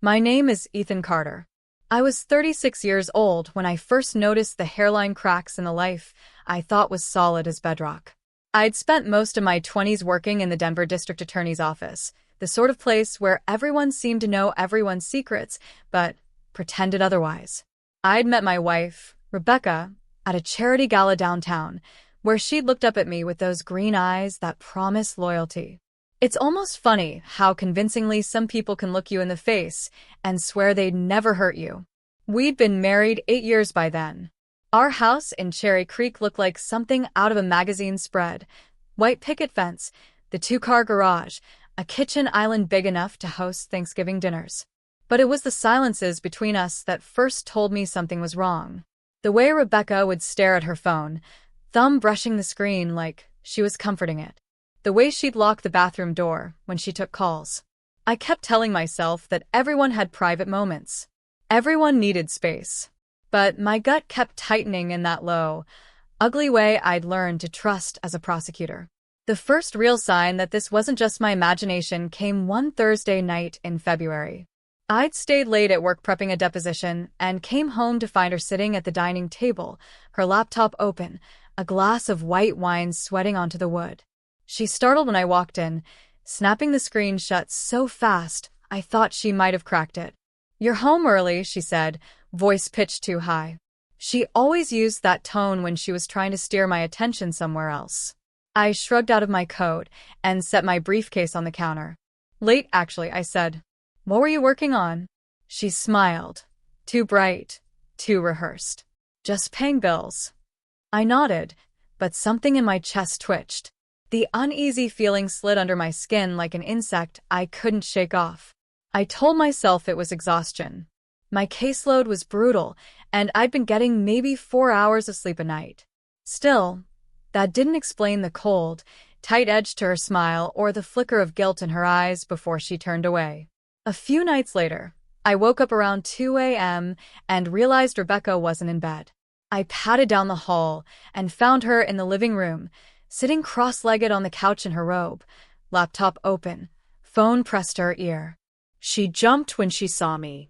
My name is Ethan Carter. I was 36 years old when I first noticed the hairline cracks in the life I thought was solid as bedrock. I'd spent most of my 20s working in the Denver District Attorney's office, the sort of place where everyone seemed to know everyone's secrets, but pretended otherwise. I'd met my wife, Rebecca, at a charity gala downtown, where she'd looked up at me with those green eyes that promise loyalty. It's almost funny how convincingly some people can look you in the face and swear they'd never hurt you. We'd been married 8 years by then. Our house in Cherry Creek looked like something out of a magazine spread. White picket fence, the two-car garage, a kitchen island big enough to host Thanksgiving dinners. But it was the silences between us that first told me something was wrong. The way Rebecca would stare at her phone, thumb brushing the screen like she was comforting it. The way she'd lock the bathroom door when she took calls. I kept telling myself that everyone had private moments. Everyone needed space. But my gut kept tightening in that low, ugly way I'd learned to trust as a prosecutor. The first real sign that this wasn't just my imagination came one Thursday night in February. I'd stayed late at work prepping a deposition and came home to find her sitting at the dining table, her laptop open, a glass of white wine sweating onto the wood. She startled when I walked in, snapping the screen shut so fast I thought she might have cracked it. "You're home early," she said, voice pitched too high. She always used that tone when she was trying to steer my attention somewhere else. I shrugged out of my coat and set my briefcase on the counter. "Late, actually," I said. "What were you working on?" She smiled. "Too bright, too rehearsed. Just paying bills." I nodded, but something in my chest twitched. The uneasy feeling slid under my skin like an insect I couldn't shake off. I told myself it was exhaustion. My caseload was brutal, and I'd been getting maybe 4 hours of sleep a night. Still, that didn't explain the cold, tight edge to her smile or the flicker of guilt in her eyes before she turned away. A few nights later, I woke up around 2 a.m. and realized Rebecca wasn't in bed. I padded down the hall and found her in the living room, sitting cross-legged on the couch in her robe, laptop open, phone pressed to her ear. She jumped when she saw me.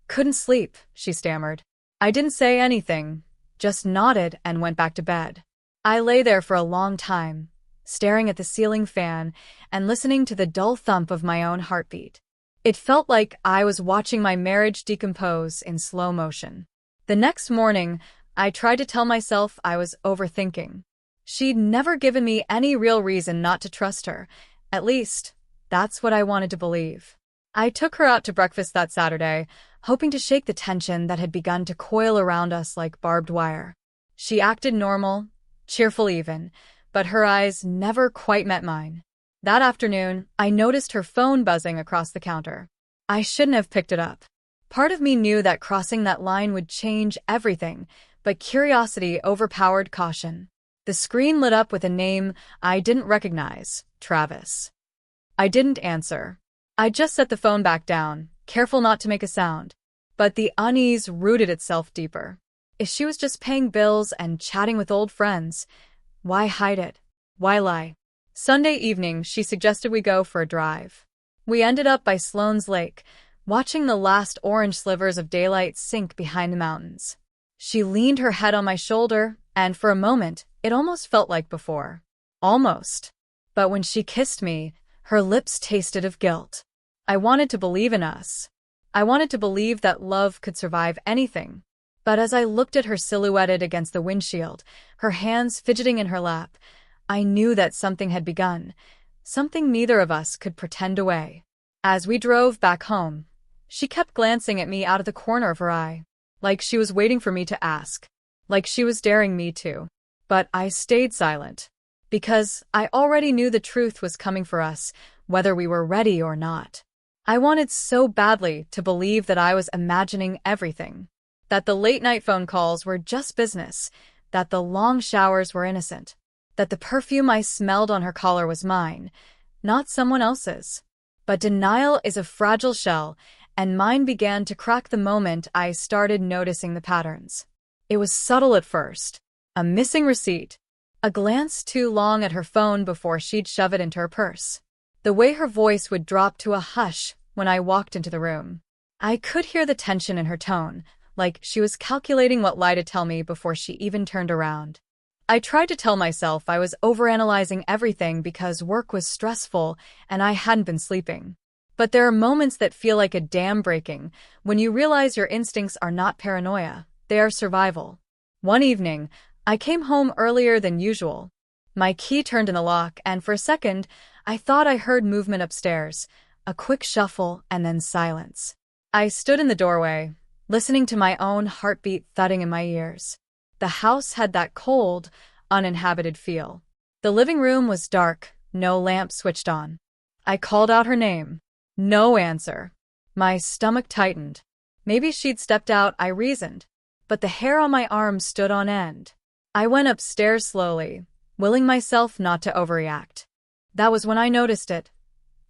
Couldn't sleep," she stammered. I didn't say anything, just nodded and went back to bed. I lay there for a long time, staring at the ceiling fan and listening to the dull thump of my own heartbeat. It felt like I was watching my marriage decompose in slow motion. The next morning, I tried to tell myself I was overthinking. She'd never given me any real reason not to trust her. At least, that's what I wanted to believe. I took her out to breakfast that Saturday, hoping to shake the tension that had begun to coil around us like barbed wire. She acted normal, cheerful even, but her eyes never quite met mine. That afternoon, I noticed her phone buzzing across the counter. I shouldn't have picked it up. Part of me knew that crossing that line would change everything, but curiosity overpowered caution. The screen lit up with a name I didn't recognize, Travis. I didn't answer. I just set the phone back down, careful not to make a sound. But the unease rooted itself deeper. If she was just paying bills and chatting with old friends, why hide it? Why lie? Sunday evening, she suggested we go for a drive. We ended up by Sloan's Lake, watching the last orange slivers of daylight sink behind the mountains. She leaned her head on my shoulder, and for a moment, it almost felt like before. Almost. But when she kissed me, her lips tasted of guilt. I wanted to believe in us. I wanted to believe that love could survive anything. But as I looked at her silhouetted against the windshield, her hands fidgeting in her lap, I knew that something had begun, something neither of us could pretend away. As we drove back home, she kept glancing at me out of the corner of her eye, like she was waiting for me to ask, like she was daring me to. But I stayed silent, because I already knew the truth was coming for us, whether we were ready or not. I wanted so badly to believe that I was imagining everything, that the late-night phone calls were just business, that the long showers were innocent, that the perfume I smelled on her collar was mine, not someone else's. But denial is a fragile shell, and mine began to crack the moment I started noticing the patterns. It was subtle at first. A missing receipt, a glance too long at her phone before she'd shove it into her purse. The way her voice would drop to a hush when I walked into the room. I could hear the tension in her tone, like she was calculating what lie to tell me before she even turned around. I tried to tell myself I was overanalyzing everything because work was stressful and I hadn't been sleeping. But there are moments that feel like a dam breaking when you realize your instincts are not paranoia, they are survival. One evening, I came home earlier than usual. My key turned in the lock, and for a second, I thought I heard movement upstairs, a quick shuffle and then silence. I stood in the doorway, listening to my own heartbeat thudding in my ears. The house had that cold, uninhabited feel. The living room was dark, no lamp switched on. I called out her name. No answer. My stomach tightened. Maybe she'd stepped out, I reasoned. But the hair on my arm stood on end. I went upstairs slowly, willing myself not to overreact. That was when I noticed it.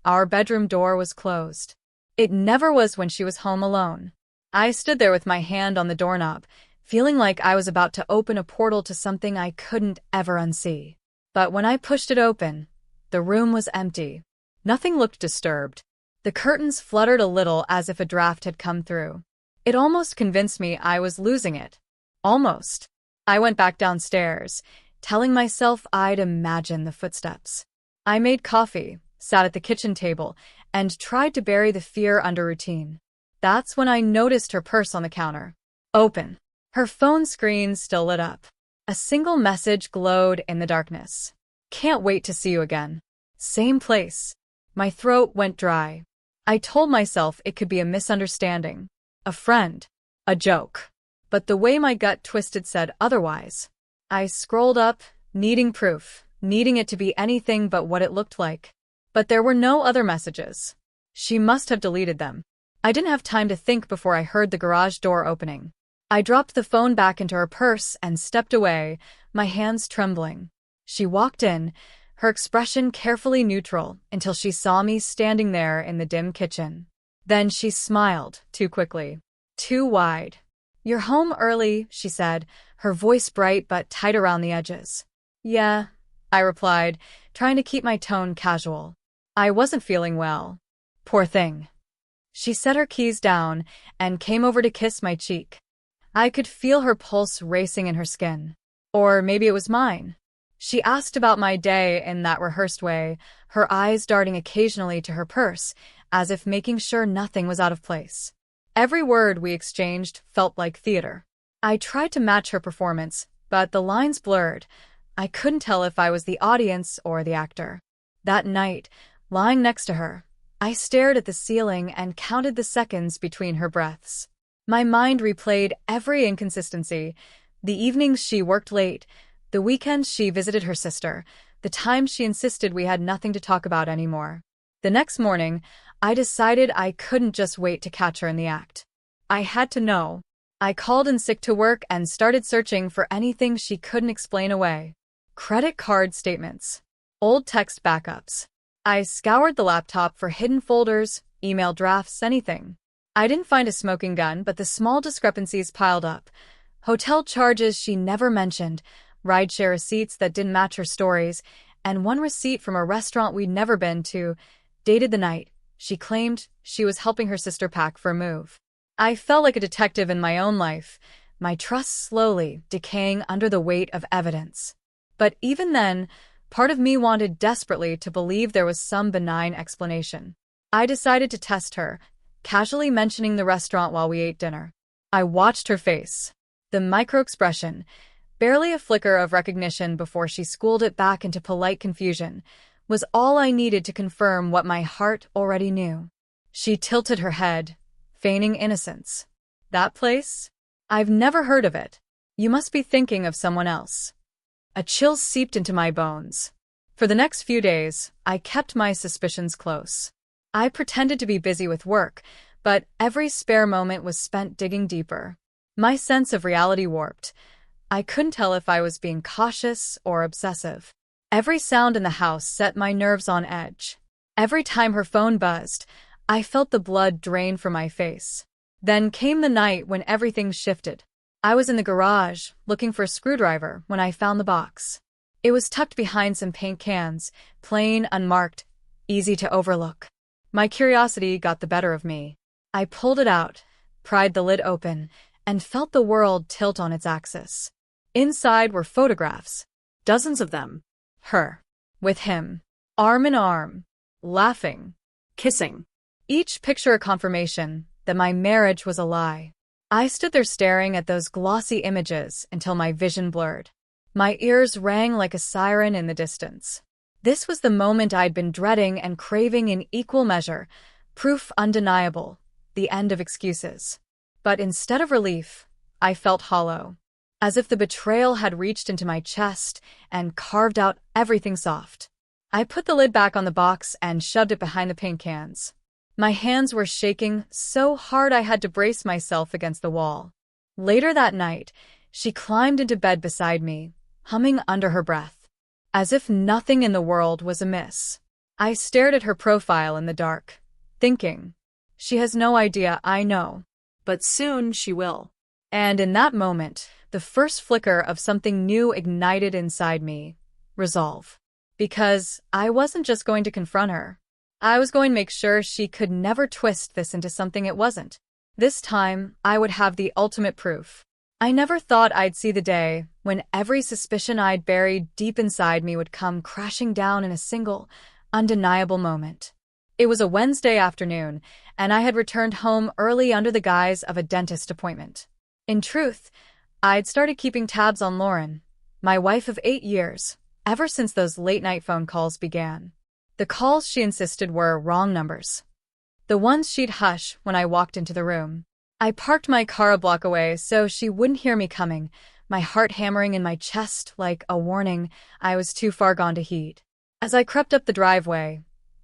Our bedroom door was closed. It never was when she was home alone. I stood there with my hand on the doorknob, feeling like I was about to open a portal to something I couldn't ever unsee. But when I pushed it open, the room was empty. Nothing looked disturbed. The curtains fluttered a little as if a draft had come through. It almost convinced me I was losing it. Almost. I went back downstairs, telling myself I'd imagine the footsteps. I made coffee, sat at the kitchen table, and tried to bury the fear under routine. That's when I noticed her purse on the counter. Open. Her phone screen still lit up. A single message glowed in the darkness. Can't wait to see you again. Same place. My throat went dry. I told myself it could be a misunderstanding, a friend, a joke. But the way my gut twisted said otherwise. I scrolled up, needing proof, needing it to be anything but what it looked like. But there were no other messages. She must have deleted them. I didn't have time to think before I heard the garage door opening. I dropped the phone back into her purse and stepped away, my hands trembling. She walked in, her expression carefully neutral until she saw me standing there in the dim kitchen. Then she smiled, too quickly, too wide. You're home early, she said, her voice bright but tight around the edges. Yeah, I replied, trying to keep my tone casual. I wasn't feeling well. Poor thing. She set her keys down and came over to kiss my cheek. I could feel her pulse racing in her skin. Or maybe it was mine. She asked about my day in that rehearsed way, her eyes darting occasionally to her purse, as if making sure nothing was out of place. Every word we exchanged felt like theater. I tried to match her performance, but the lines blurred. I couldn't tell if I was the audience or the actor. That night, lying next to her, I stared at the ceiling and counted the seconds between her breaths. My mind replayed every inconsistency. The evenings she worked late, the weekends she visited her sister, the times she insisted we had nothing to talk about anymore. The next morning, I decided I couldn't just wait to catch her in the act. I had to know. I called in sick to work and started searching for anything she couldn't explain away. Credit card statements. Old text backups. I scoured the laptop for hidden folders, email drafts, anything. I didn't find a smoking gun, but the small discrepancies piled up. Hotel charges she never mentioned, rideshare receipts that didn't match her stories, and one receipt from a restaurant we'd never been to, dated the night she claimed she was helping her sister pack for a move. I felt like a detective in my own life, my trust slowly decaying under the weight of evidence. But even then, part of me wanted desperately to believe there was some benign explanation. I decided to test her, casually mentioning the restaurant while we ate dinner. I watched her face. The micro-expression, barely a flicker of recognition before she schooled it back into polite confusion, was all I needed to confirm what my heart already knew. She tilted her head, feigning innocence. That place? I've never heard of it. You must be thinking of someone else. A chill seeped into my bones. For the next few days, I kept my suspicions close. I pretended to be busy with work, but every spare moment was spent digging deeper. My sense of reality warped. I couldn't tell if I was being cautious or obsessive. Every sound in the house set my nerves on edge. Every time her phone buzzed, I felt the blood drain from my face. Then came the night when everything shifted. I was in the garage, looking for a screwdriver, when I found the box. It was tucked behind some paint cans, plain, unmarked, easy to overlook. My curiosity got the better of me. I pulled it out, pried the lid open, and felt the world tilt on its axis. Inside were photographs. Dozens of them. Her. With him. Arm in arm. Laughing. Kissing. Each picture a confirmation that my marriage was a lie. I stood there staring at those glossy images until my vision blurred. My ears rang like a siren in the distance. This was the moment I'd been dreading and craving in equal measure, proof undeniable, the end of excuses. But instead of relief, I felt hollow, as if the betrayal had reached into my chest and carved out everything soft. I put the lid back on the box and shoved it behind the paint cans. My hands were shaking so hard I had to brace myself against the wall. Later that night, she climbed into bed beside me, humming under her breath, as if nothing in the world was amiss. I stared at her profile in the dark, thinking, she has no idea, I know. But soon she will. And in that moment, the first flicker of something new ignited inside me. Resolve. Because I wasn't just going to confront her. I was going to make sure she could never twist this into something it wasn't. This time, I would have the ultimate proof. I never thought I'd see the day when every suspicion I'd buried deep inside me would come crashing down in a single, undeniable moment. It was a Wednesday afternoon, and I had returned home early under the guise of a dentist appointment. In truth, I'd started keeping tabs on Lauren, my wife of 8 years, ever since those late-night phone calls began. The calls she insisted were wrong numbers. The ones she'd hush when I walked into the room. I parked my car a block away so she wouldn't hear me coming, my heart hammering in my chest like a warning I was too far gone to heed. As I crept up the driveway,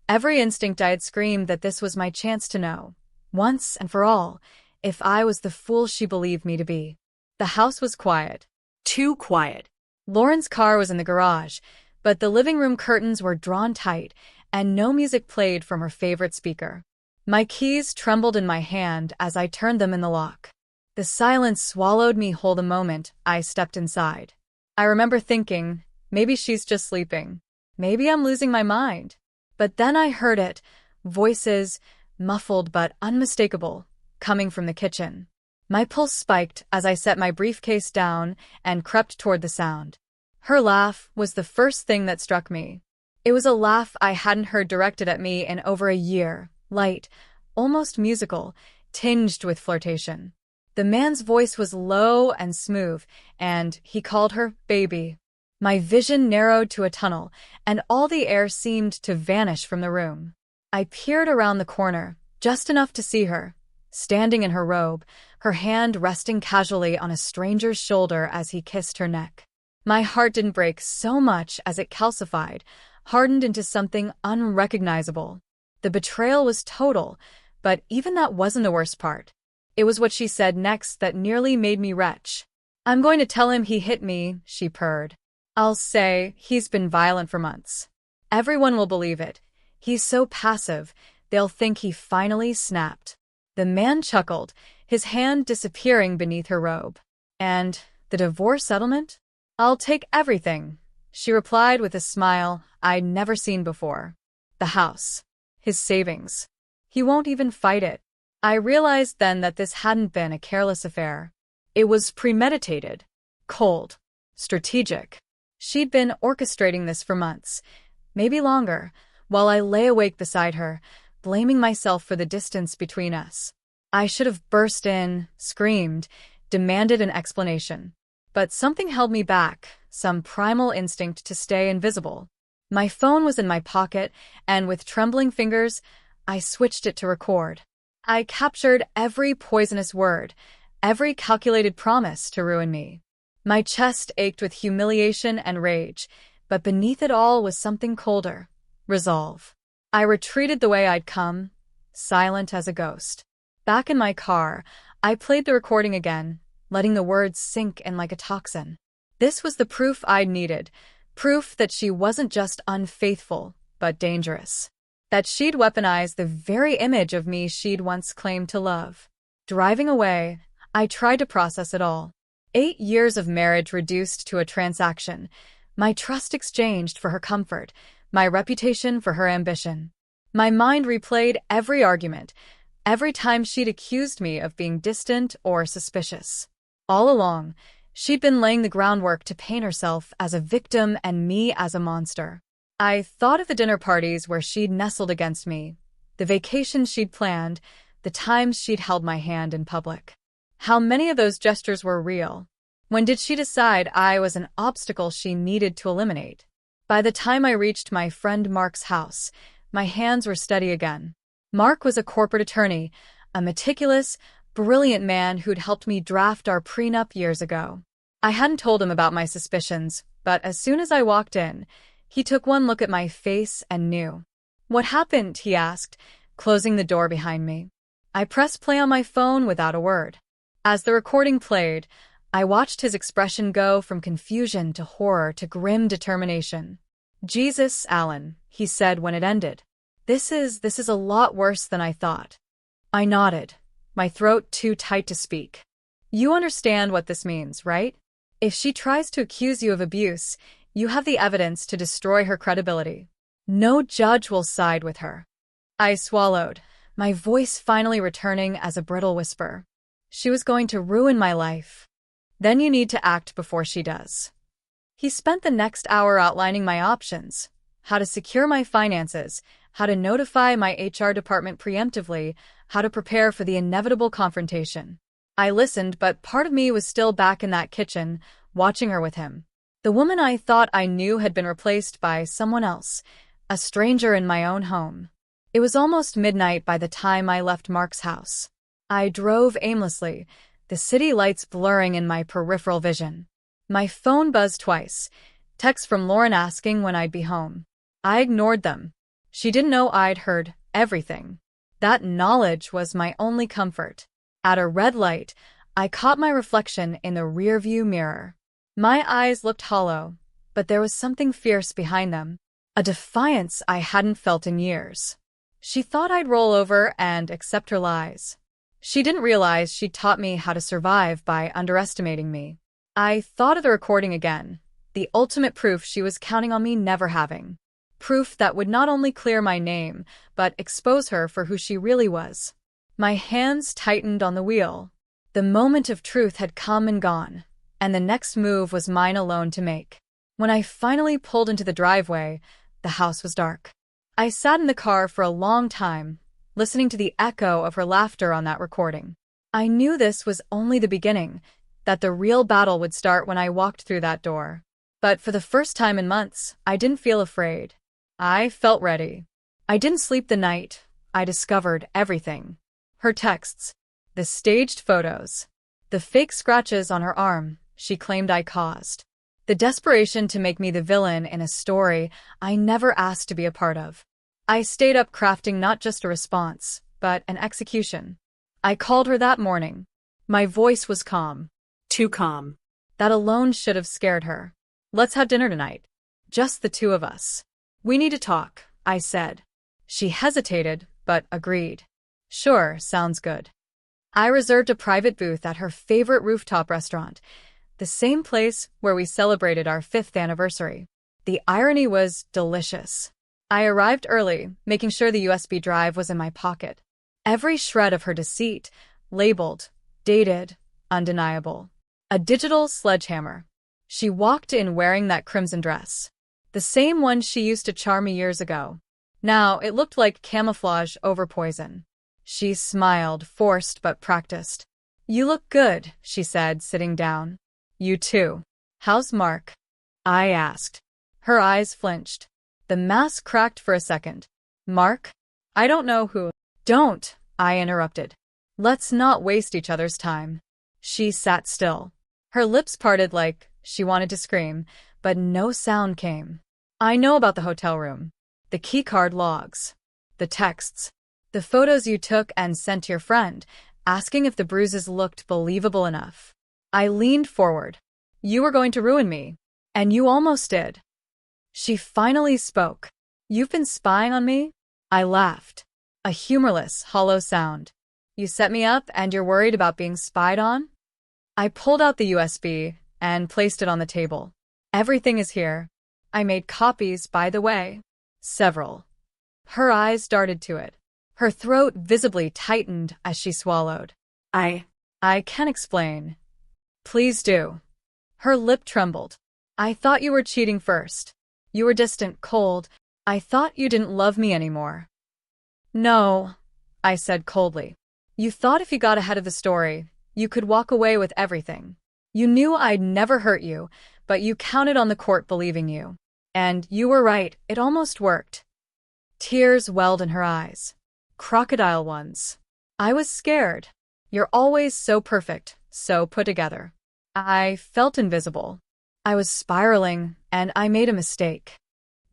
every instinct I had screamed that this was my chance to know, once and for all, if I was the fool she believed me to be. The house was quiet. Too quiet. Lauren's car was in the garage, but the living room curtains were drawn tight, and no music played from her favorite speaker. My keys trembled in my hand as I turned them in the lock. The silence swallowed me whole the moment I stepped inside. I remember thinking, maybe she's just sleeping. Maybe I'm losing my mind. But then I heard it, voices, muffled but unmistakable, coming from the kitchen. My pulse spiked as I set my briefcase down and crept toward the sound. Her laugh was the first thing that struck me. It was a laugh I hadn't heard directed at me in over a year, light, almost musical, tinged with flirtation. The man's voice was low and smooth, and he called her baby. My vision narrowed to a tunnel, and all the air seemed to vanish from the room. I peered around the corner, just enough to see her, standing in her robe, her hand resting casually on a stranger's shoulder as he kissed her neck. My heart didn't break so much as it calcified, hardened into something unrecognizable. The betrayal was total, but even that wasn't the worst part. It was what she said next that nearly made me retch. I'm going to tell him he hit me, she purred. I'll say he's been violent for months. Everyone will believe it. He's so passive, they'll think he finally snapped. The man chuckled, his hand disappearing beneath her robe. And the divorce settlement? I'll take everything, she replied with a smile I'd never seen before. The house. His savings. He won't even fight it. I realized then that this hadn't been a careless affair. It was premeditated, cold, strategic. She'd been orchestrating this for months, maybe longer, while I lay awake beside her, blaming myself for the distance between us. I should have burst in, screamed, demanded an explanation. But something held me back, some primal instinct to stay invisible. My phone was in my pocket, and with trembling fingers, I switched it to record. I captured every poisonous word, every calculated promise to ruin me. My chest ached with humiliation and rage, but beneath it all was something colder, resolve. I retreated the way I'd come, silent as a ghost. Back in my car, I played the recording again, letting the words sink in like a toxin. This was the proof I'd needed, proof that she wasn't just unfaithful, but dangerous. That she'd weaponized the very image of me she'd once claimed to love. Driving away, I tried to process it all. 8 years of marriage reduced to a transaction, my trust exchanged for her comfort, my reputation for her ambition. My mind replayed every argument, every time she'd accused me of being distant or suspicious. All along, she'd been laying the groundwork to paint herself as a victim and me as a monster. I thought of the dinner parties where she'd nestled against me, the vacations she'd planned, the times she'd held my hand in public. How many of those gestures were real? When did she decide I was an obstacle she needed to eliminate? By the time I reached my friend Mark's house, my hands were steady again. Mark was a corporate attorney, a meticulous, brilliant man who'd helped me draft our prenup years ago. I hadn't told him about my suspicions, but as soon as I walked in, he took one look at my face and knew. "What happened?" he asked, closing the door behind me. I pressed play on my phone without a word. As the recording played, I watched his expression go from confusion to horror to grim determination. "Jesus, Alan," he said when it ended. This is a lot worse than I thought." I nodded, my throat too tight to speak. "You understand what this means, right? If she tries to accuse you of abuse, you have the evidence to destroy her credibility. No judge will side with her." I swallowed, my voice finally returning as a brittle whisper. "She was going to ruin my life. Then you need to act before she does." He spent the next hour outlining my options: how to secure my finances, how to notify my HR department preemptively, how to prepare for the inevitable confrontation. I listened, but part of me was still back in that kitchen, watching her with him. The woman I thought I knew had been replaced by someone else, a stranger in my own home. It was almost midnight by the time I left Mark's house. I drove aimlessly, the city lights blurring in my peripheral vision. My phone buzzed twice, texts from Lauren asking when I'd be home. I ignored them. She didn't know I'd heard everything. That knowledge was my only comfort. At a red light, I caught my reflection in the rearview mirror. My eyes looked hollow, but there was something fierce behind them, a defiance I hadn't felt in years. She thought I'd roll over and accept her lies. She didn't realize she'd taught me how to survive by underestimating me. I thought of the recording again, the ultimate proof she was counting on me never having. Proof that would not only clear my name, but expose her for who she really was. My hands tightened on the wheel. The moment of truth had come and gone, and the next move was mine alone to make. When I finally pulled into the driveway, the house was dark. I sat in the car for a long time, listening to the echo of her laughter on that recording. I knew this was only the beginning, that the real battle would start when I walked through that door. But for the first time in months, I didn't feel afraid. I felt ready. I didn't sleep the night. I discovered everything. Her texts, the staged photos, the fake scratches on her arm she claimed I caused, the desperation to make me the villain in a story I never asked to be a part of. I stayed up crafting not just a response, but an execution. I called her that morning. My voice was calm. Too calm. That alone should have scared her. "Let's have dinner tonight. Just the two of us. We need to talk," I said. She hesitated, but agreed. "Sure, sounds good." I reserved a private booth at her favorite rooftop restaurant, the same place where we celebrated our 5th anniversary. The irony was delicious. I arrived early, making sure the USB drive was in my pocket. Every shred of her deceit, labeled, dated, undeniable. A digital sledgehammer. She walked in wearing that crimson dress, the same one she used to charm me years ago. Now it looked like camouflage over poison. She smiled, forced but practiced. "You look good," she said, sitting down. "You too. How's Mark?" I asked. Her eyes flinched. The mask cracked for a second. "Mark? I don't know who." "Don't," I interrupted. "Let's not waste each other's time." She sat still. Her lips parted like she wanted to scream, but no sound came. "I know about the hotel room. The keycard logs. The texts. The photos you took and sent to your friend, asking if the bruises looked believable enough." I leaned forward. "You were going to ruin me. And you almost did." She finally spoke. "You've been spying on me?" I laughed. A humorless, hollow sound. "You set me up and you're worried about being spied on?" I pulled out the USB and placed it on the table. "Everything is here. I made copies, by the way. Several." Her eyes darted to it. Her throat visibly tightened as she swallowed. I can explain. Please do. Her lip trembled. I thought you were cheating first. You were distant, cold. I thought you didn't love me anymore. No, I said coldly. You thought if you got ahead of the story, you could walk away with everything. You knew I'd never hurt you, but you counted on the court believing you. And you were right, it almost worked. Tears welled in her eyes. Crocodile ones. I was scared. You're always so perfect, so put together. I felt invisible. I was spiraling, and I made a mistake.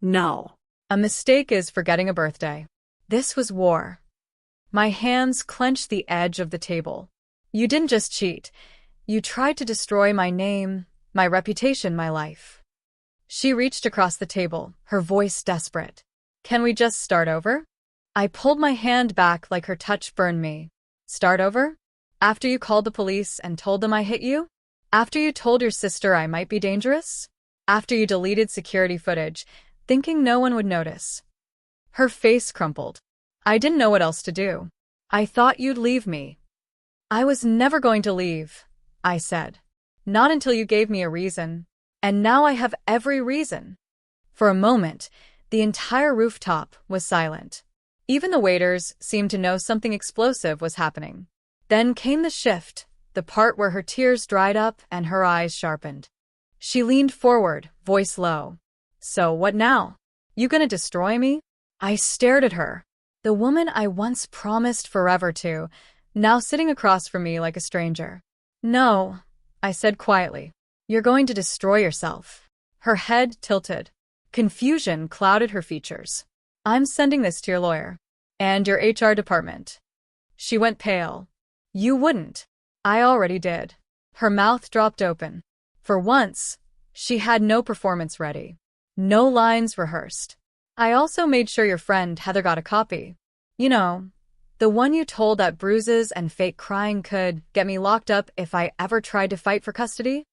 No. A mistake is forgetting a birthday. This was war. My hands clenched the edge of the table. You didn't just cheat. You tried to destroy my name, my reputation, my life. She reached across the table, her voice desperate. Can we just start over? I pulled my hand back like her touch burned me. Start over? After you called the police and told them I hit you? After you told your sister I might be dangerous? After you deleted security footage, thinking no one would notice? Her face crumpled. I didn't know what else to do. I thought you'd leave me. I was never going to leave, I said. Not until you gave me a reason. And now I have every reason. For a moment, the entire rooftop was silent. Even the waiters seemed to know something explosive was happening. Then came the shift, the part where her tears dried up and her eyes sharpened. She leaned forward, voice low. So what now? You gonna destroy me? I stared at her. The woman I once promised forever to, now sitting across from me like a stranger. No, I said quietly. You're going to destroy yourself. Her head tilted. Confusion clouded her features. I'm sending this to your lawyer. And your HR department. She went pale. You wouldn't. I already did. Her mouth dropped open. For once, she had no performance ready. No lines rehearsed. I also made sure your friend Heather got a copy. You know, the one you told that bruises and fake crying could get me locked up if I ever tried to fight for custody?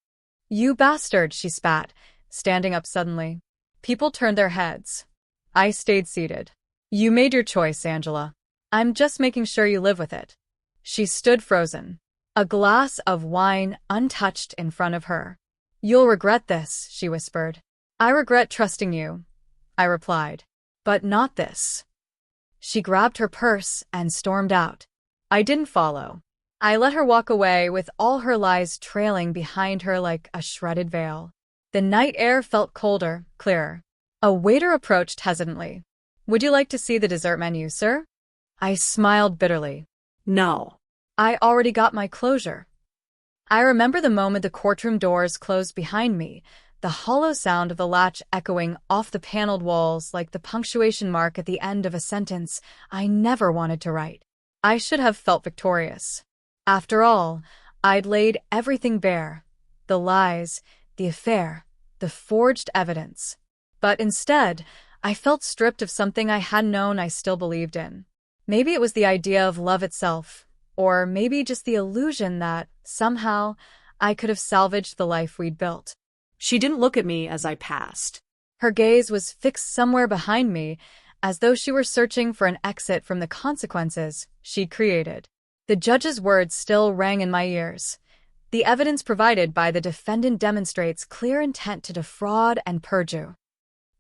You bastard, she spat, standing up suddenly. People turned their heads. I stayed seated. You made your choice, Angela. I'm just making sure you live with it. She stood frozen. A glass of wine untouched in front of her. You'll regret this, she whispered. I regret trusting you, I replied. But not this. She grabbed her purse and stormed out. I didn't follow. I let her walk away with all her lies trailing behind her like a shredded veil. The night air felt colder, clearer. A waiter approached hesitantly. Would you like to see the dessert menu, sir? I smiled bitterly. No. I already got my closure. I remember the moment the courtroom doors closed behind me, the hollow sound of the latch echoing off the paneled walls like the punctuation mark at the end of a sentence I never wanted to write. I should have felt victorious. After all, I'd laid everything bare. The lies, the affair, the forged evidence. But instead, I felt stripped of something I hadn't known I still believed in. Maybe it was the idea of love itself, or maybe just the illusion that, somehow, I could have salvaged the life we'd built. She didn't look at me as I passed. Her gaze was fixed somewhere behind me, as though she were searching for an exit from the consequences she'd created. The judge's words still rang in my ears. The evidence provided by the defendant demonstrates clear intent to defraud and perjure.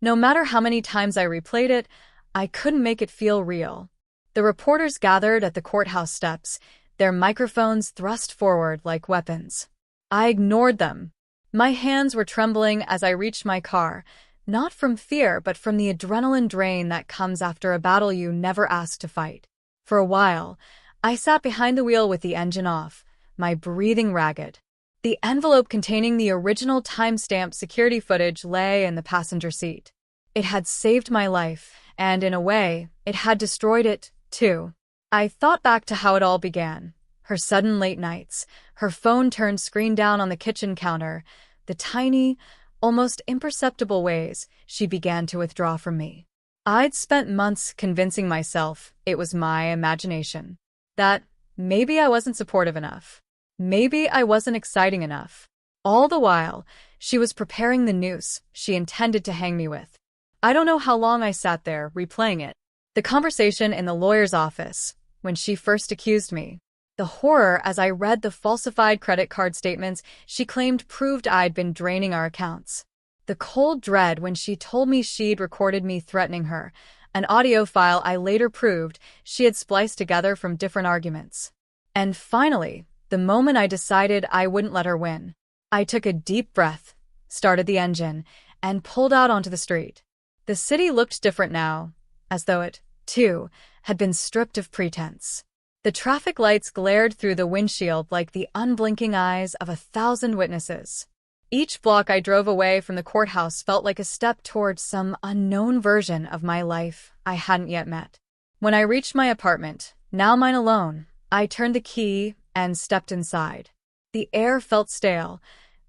No matter how many times I replayed it, I couldn't make it feel real. The reporters gathered at the courthouse steps, their microphones thrust forward like weapons. I ignored them. My hands were trembling as I reached my car, not from fear but from the adrenaline drain that comes after a battle you never asked to fight. For a while, I sat behind the wheel with the engine off, my breathing ragged. The envelope containing the original timestamp security footage lay in the passenger seat. It had saved my life, and in a way, it had destroyed it, too. I thought back to how it all began. Her sudden late nights, her phone turned screen down on the kitchen counter, the tiny, almost imperceptible ways she began to withdraw from me. I'd spent months convincing myself it was my imagination. That maybe I wasn't supportive enough. Maybe I wasn't exciting enough. All the while, she was preparing the noose she intended to hang me with. I don't know how long I sat there, replaying it. The conversation in the lawyer's office, when she first accused me. The horror as I read the falsified credit card statements she claimed proved I'd been draining our accounts. The cold dread when she told me she'd recorded me threatening her, an audio file I later proved she had spliced together from different arguments. And finally, the moment I decided I wouldn't let her win. I took a deep breath, started the engine, and pulled out onto the street. The city looked different now, as though it, too, had been stripped of pretense. The traffic lights glared through the windshield like the unblinking eyes of 1,000 witnesses. Each block I drove away from the courthouse felt like a step towards some unknown version of my life I hadn't yet met. When I reached my apartment, now mine alone, I turned the key and stepped inside. The air felt stale,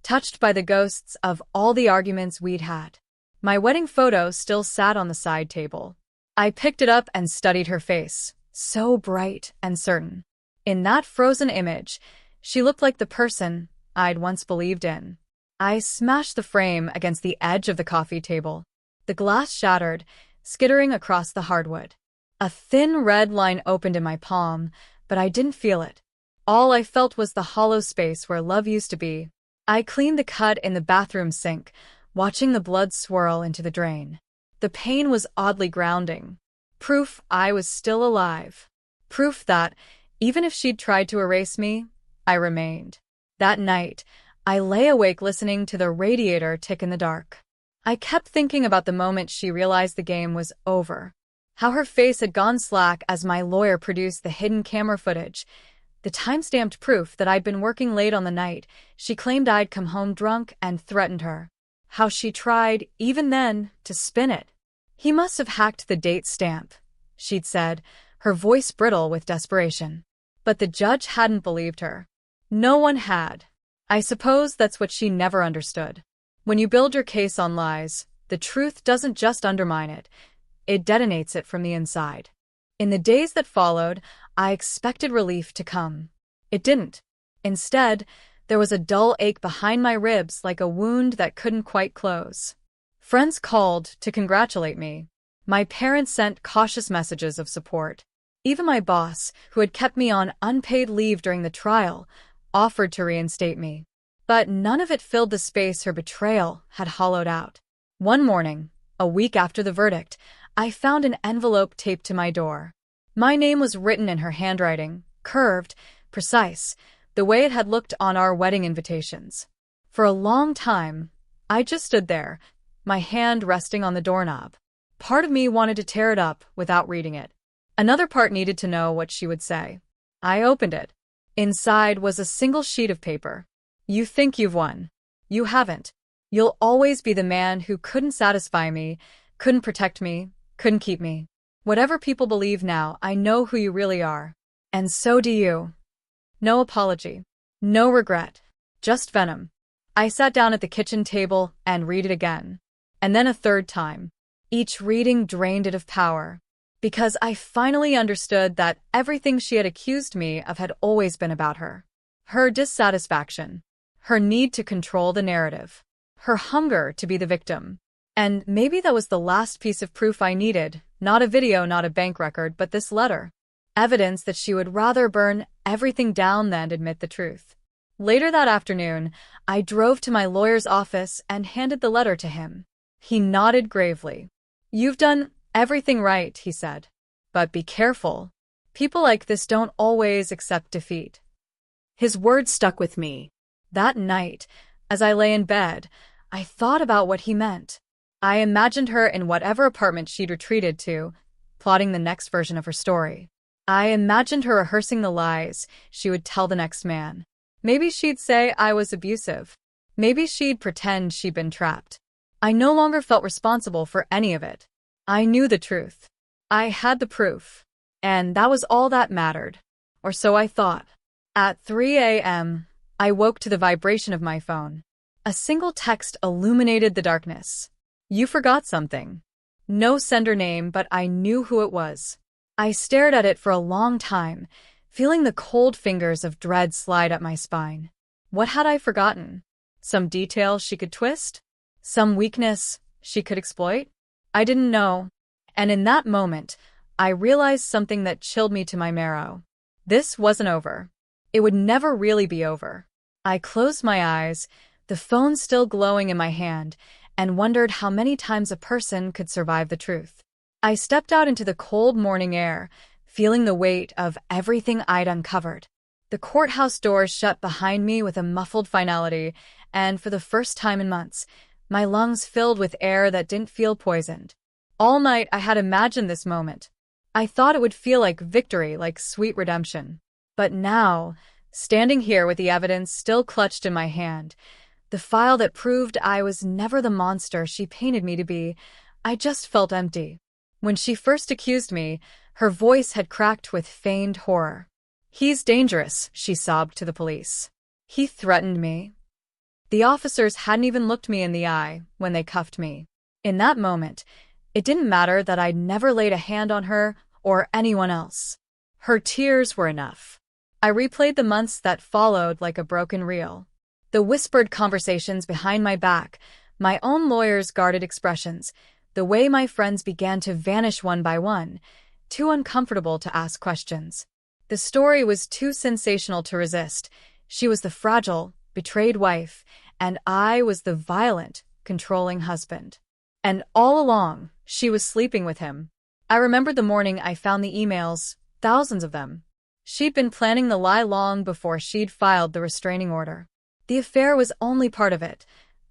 touched by the ghosts of all the arguments we'd had. My wedding photo still sat on the side table. I picked it up and studied her face, so bright and certain. In that frozen image, she looked like the person I'd once believed in. I smashed the frame against the edge of the coffee table. The glass shattered, skittering across the hardwood. A thin red line opened in my palm, but I didn't feel it. All I felt was the hollow space where love used to be. I cleaned the cut in the bathroom sink, watching the blood swirl into the drain. The pain was oddly grounding. Proof I was still alive. Proof that, even if she'd tried to erase me, I remained. That night, I lay awake listening to the radiator tick in the dark. I kept thinking about the moment she realized the game was over. How her face had gone slack as my lawyer produced the hidden camera footage, the time-stamped proof that I'd been working late on the night she claimed I'd come home drunk and threatened her. How she tried, even then, to spin it. He must have hacked the date stamp, she'd said, her voice brittle with desperation. But the judge hadn't believed her. No one had. I suppose that's what she never understood. When you build your case on lies, the truth doesn't just undermine it, it detonates it from the inside. In the days that followed, I expected relief to come. It didn't. Instead, there was a dull ache behind my ribs like a wound that couldn't quite close. Friends called to congratulate me. My parents sent cautious messages of support. Even my boss, who had kept me on unpaid leave during the trial, offered to reinstate me. But none of it filled the space her betrayal had hollowed out. One morning, a week after the verdict, I found an envelope taped to my door. My name was written in her handwriting, curved, precise, the way it had looked on our wedding invitations. For a long time, I just stood there, my hand resting on the doorknob. Part of me wanted to tear it up without reading it. Another part needed to know what she would say. I opened it. Inside was a single sheet of paper. You think you've won. You haven't. You'll always be the man who couldn't satisfy me, couldn't protect me, couldn't keep me. Whatever people believe now, I know who you really are. And so do you. No apology. No regret. Just venom. I sat down at the kitchen table and read it again. And then a third time. Each reading drained it of power. Because I finally understood that everything she had accused me of had always been about her. Her dissatisfaction. Her need to control the narrative. Her hunger to be the victim. And maybe that was the last piece of proof I needed, not a video, not a bank record, but this letter. Evidence that she would rather burn everything down than admit the truth. Later that afternoon, I drove to my lawyer's office and handed the letter to him. He nodded gravely. You've done everything right, he said. But be careful. People like this don't always accept defeat. His words stuck with me. That night, as I lay in bed, I thought about what he meant. I imagined her in whatever apartment she'd retreated to, plotting the next version of her story. I imagined her rehearsing the lies she would tell the next man. Maybe she'd say I was abusive. Maybe she'd pretend she'd been trapped. I no longer felt responsible for any of it. I knew the truth. I had the proof. And that was all that mattered. Or so I thought. At 3 a.m., I woke to the vibration of my phone. A single text illuminated the darkness. You forgot something. No sender name, but I knew who it was. I stared at it for a long time, feeling the cold fingers of dread slide up my spine. What had I forgotten? Some detail she could twist? Some weakness she could exploit? I didn't know. And in that moment, I realized something that chilled me to my marrow. This wasn't over. It would never really be over. I closed my eyes, the phone still glowing in my hand, and wondered how many times a person could survive the truth. I stepped out into the cold morning air, feeling the weight of everything I'd uncovered. The courthouse doors shut behind me with a muffled finality, and for the first time in months, my lungs filled with air that didn't feel poisoned. All night I had imagined this moment. I thought it would feel like victory, like sweet redemption. But now, standing here with the evidence still clutched in my hand, the file that proved I was never the monster she painted me to be, I just felt empty. When she first accused me, her voice had cracked with feigned horror. "He's dangerous," she sobbed to the police. "He threatened me." The officers hadn't even looked me in the eye when they cuffed me. In that moment, it didn't matter that I'd never laid a hand on her or anyone else. Her tears were enough. I replayed the months that followed like a broken reel. The whispered conversations behind my back, my own lawyer's guarded expressions, the way my friends began to vanish one by one, too uncomfortable to ask questions. The story was too sensational to resist. She was the fragile, betrayed wife, and I was the violent, controlling husband. And all along, she was sleeping with him. I remembered the morning I found the emails, thousands of them. She'd been planning the lie long before she'd filed the restraining order. The affair was only part of it.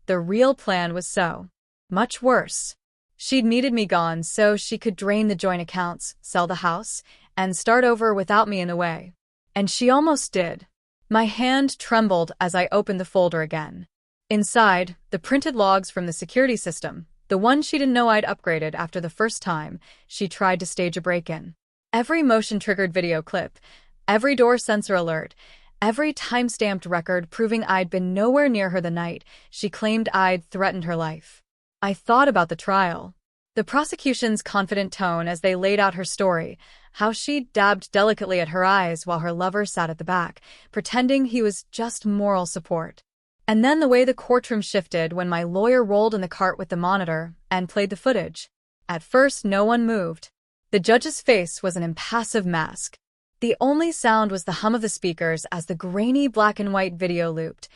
The real plan was so much worse. She'd needed me gone so she could drain the joint accounts, sell the house, and start over without me in the way. And she almost did. My hand trembled as I opened the folder again. Inside, the printed logs from the security system, the one she didn't know I'd upgraded after the first time she tried to stage a break-in. Every motion-triggered video clip, every door sensor alert, every time-stamped record proving I'd been nowhere near her the night she claimed I'd threatened her life. I thought about the trial. The prosecution's confident tone as they laid out her story, how she dabbed delicately at her eyes while her lover sat at the back, pretending he was just moral support. And then the way the courtroom shifted when my lawyer rolled in the cart with the monitor and played the footage. At first, no one moved. The judge's face was an impassive mask. The only sound was the hum of the speakers as the grainy black and white video looped.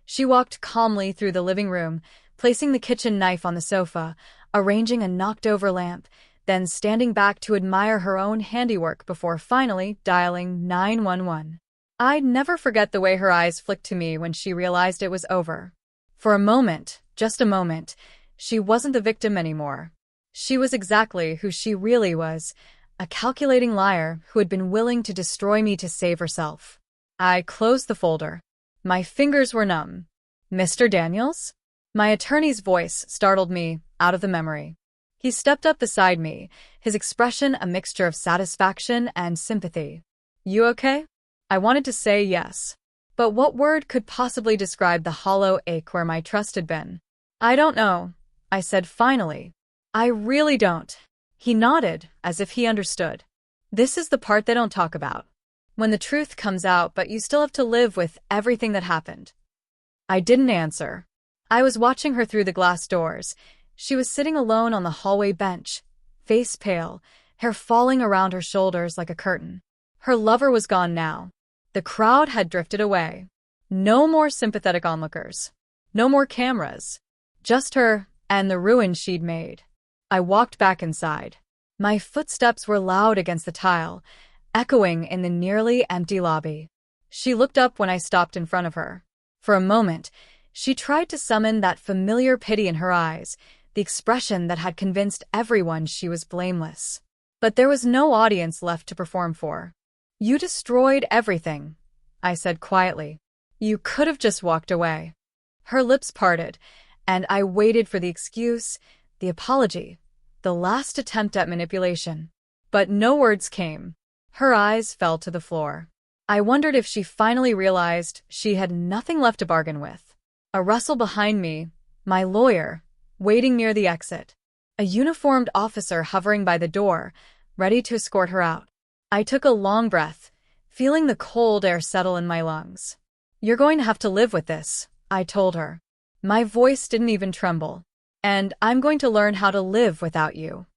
She walked calmly through the living room, placing the kitchen knife on the sofa, arranging a knocked-over lamp, then standing back to admire her own handiwork before finally dialing 911. I'd never forget the way her eyes flicked to me when she realized it was over. For a moment, just a moment, she wasn't the victim anymore. She was exactly who she really was, a calculating liar who had been willing to destroy me to save herself. I closed the folder. My fingers were numb. "Mr. Daniels?" My attorney's voice startled me out of the memory. He stepped up beside me, his expression a mixture of satisfaction and sympathy. "You okay?" I wanted to say yes. But what word could possibly describe the hollow ache where my trust had been? "I don't know," I said finally. "I really don't." He nodded, as if he understood. "This is the part they don't talk about. When the truth comes out, but you still have to live with everything that happened." I didn't answer. I was watching her through the glass doors. She was sitting alone on the hallway bench, face pale, hair falling around her shoulders like a curtain. Her lover was gone now. The crowd had drifted away. No more sympathetic onlookers. No more cameras. Just her and the ruin she'd made. I walked back inside. My footsteps were loud against the tile, echoing in the nearly empty lobby. She looked up when I stopped in front of her. For a moment, she tried to summon that familiar pity in her eyes, the expression that had convinced everyone she was blameless. But there was no audience left to perform for. "You destroyed everything," I said quietly. "You could have just walked away." Her lips parted, and I waited for the excuse, the apology, the last attempt at manipulation. But no words came. Her eyes fell to the floor. I wondered if she finally realized she had nothing left to bargain with. A rustle behind me, my lawyer, waiting near the exit. A uniformed officer hovering by the door, ready to escort her out. I took a long breath, feeling the cold air settle in my lungs. "You're going to have to live with this," I told her. My voice didn't even tremble. "And I'm going to learn how to live without you."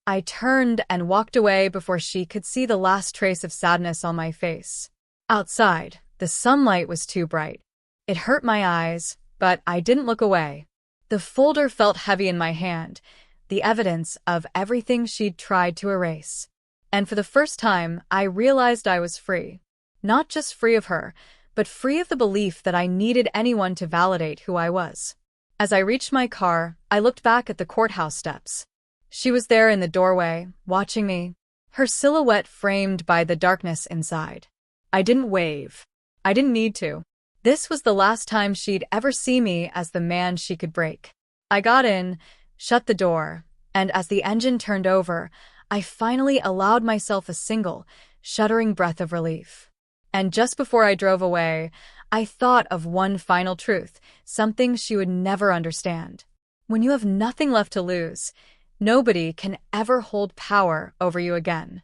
I turned and walked away before she could see the last trace of sadness on my face. Outside, the sunlight was too bright. It hurt my eyes, but I didn't look away. The folder felt heavy in my hand, the evidence of everything she'd tried to erase. And for the first time, I realized I was free. Not just free of her, but free of the belief that I needed anyone to validate who I was. As I reached my car, I looked back at the courthouse steps. She was there in the doorway, watching me, her silhouette framed by the darkness inside. I didn't wave. I didn't need to. This was the last time she'd ever see me as the man she could break. I got in, shut the door, and as the engine turned over, I finally allowed myself a single, shuddering breath of relief. And just before I drove away, I thought of one final truth, something she would never understand. When you have nothing left to lose, nobody can ever hold power over you again.